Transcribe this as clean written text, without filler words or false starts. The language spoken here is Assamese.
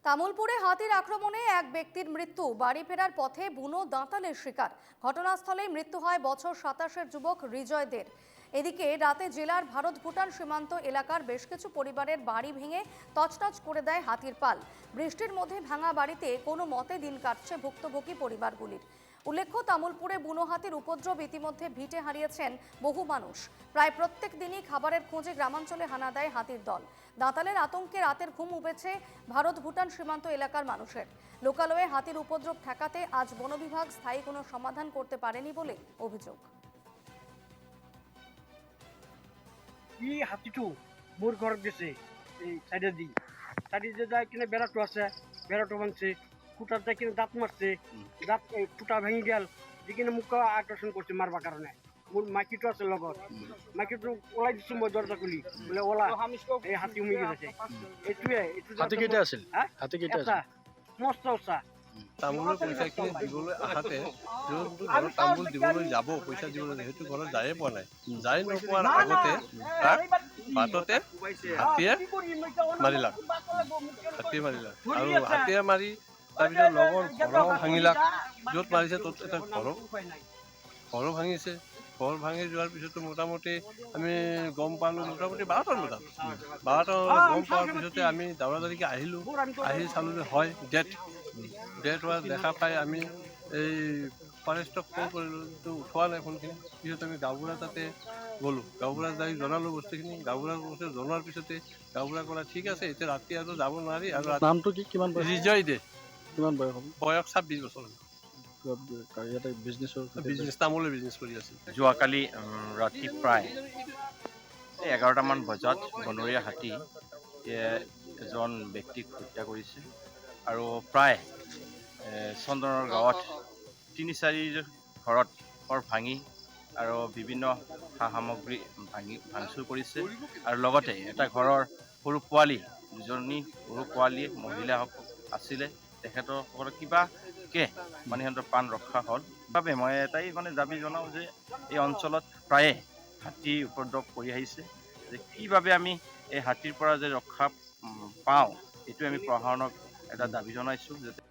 তামুলপুরে হাতির আক্রমণে এক ব্যক্তির মৃত্যু, বাড়ি ফেরার পথে বুনো দাঁতালের শিকার। ঘটনাস্থলেই মৃত্যু হয় বছর 27-এর যুবক রিজয় দের। এদিকে রাতে জেলার ভারত ভুটান সীমান্ত এলাকার বেশ কিছু পরিবারের বাড়ি ভেঙে তছনছ করে দেয় হাতির পাল। বৃষ্টির মধ্যে ভাঙা বাড়িতে কোনো মতে দিন কাটছে ভুক্তভোগী পরিবারগুলির। উল্লেখ্য, তামুলপুরে বুনো হাতির উপদ্রব ইতিমধ্যে ভিটে হারিয়েছেন বহু মানুষ। প্রায় প্রত্যেক দিনই খাবারের খোঁজে গ্রামাঞ্চলে হানা দেয় হাতির দল। দাঁতালের আতঙ্কে রাতের ঘুম উবেছে ভারত ভুটান সীমান্ত এলাকার মানুষের। লোকালয়ে হাতির উপদ্রব ঠেকাতে আজ বন বিভাগ স্থায়ী কোনো সমাধান করতে পারেনি বলে অভিযোগ। ই হাতিটো মোর ঘর গেছে এই সাইডে যায় কিনা বেড়াটো আছে, বেড়াটো ভাঙছে, ফুটার যায় কিনা দাঁত মারছে, দাঁত ফুটা ভেঙে গেল, যেখানে মুখ আকর্ষণ করছে মারবার কারণে। মোর মাইকিটো আছে লগত, মাইকিটো ওলাই দিছো মই দরজা খুলি বলে ওলা এই হাতি উমি গেছে। হাতি কেইটা আছিল? হাতি কেইটা আছিল? মস্ত উচা। তামোলৰ পইচাখিনি দিবলৈ আহাতে যোনটো ঘৰত তামোল দিবলৈ যাব, পইচা দিবলৈ সেইটো ঘৰত যায়ে পোৱা নাই। যাই নোপোৱাৰ আগতে তাক বাটতে হাতীয়ে মাৰিলাক, আৰু হাতীয়ে মাৰি তাৰপিছত লগৰ ঘৰো ভাঙিলাক। য'ত মাৰিছে ত'ত এটা ঘৰো ভাঙিছে। ঘৰ ভাঙি যোৱাৰ পিছতো মোটামুটি আমি গম পালোঁ, মোটামুটি 12টাৰ বজাত গম পোৱাৰ পিছতে আমি দৌৰা দৌৰিকৈ আহিলোঁ। আহি চালোঁ যে হয় ডেথ হোৱা দেখা পাই আমি এই ফৰেষ্টক ফোন কৰিলোঁ, কিন্তু উঠোৱা নাই ফোনখিনি। পিছত আমি গাঁওবুঢ়া তাতে গ'লোঁ, গাঁওবুঢ়া যাই জনালোঁ বস্তুখিনি। গাঁওবুঢ়াক বস্তু জনোৱাৰ পিছতে গাঁওবুঢ়া ক'লে ঠিক আছে, এতিয়া ৰাতি আৰু যাব নোৱাৰি। আৰু নামটো কি? কিমান বয়স? ৰিজয় দে। কিমান বয়স হ'ব? বয়স 26 বছৰ। ইয়াতে বিজনেছ, তামোলৰ বিজনেছ কৰি আছে। যোৱাকালি ৰাতি প্ৰায় 11টামান বজাত বনৰীয়া হাতী এজন ব্যক্তিক হত্যা কৰিছে, আৰু প্ৰায় চন্দনৰ গাঁৱত 3-4 ঘৰত ঘৰ ভাঙি আৰু বিভিন্ন সা সামগ্ৰী ভাঙচুৰ কৰিছে। আৰু লগতে এটা ঘৰৰ সৰু পোৱালি, দুজনী সৰু পোৱালী মহিলাসকল আছিলে, তেখেতসকলৰ কিবাকে মানে সিহঁতৰ প্ৰাণ ৰক্ষা হ'ল। বাবে মই এটাই দাবী জনাওঁ যে এই অঞ্চলত প্ৰায়ে হাতী উপদ্ৰৱ কৰি আহিছে, যে কিভাৱে আমি এই হাতীৰ পৰা যে ৰক্ষা পাওঁ, এইটো আমি প্ৰশাসনক এটা দাবী জনাইছোঁ যাতে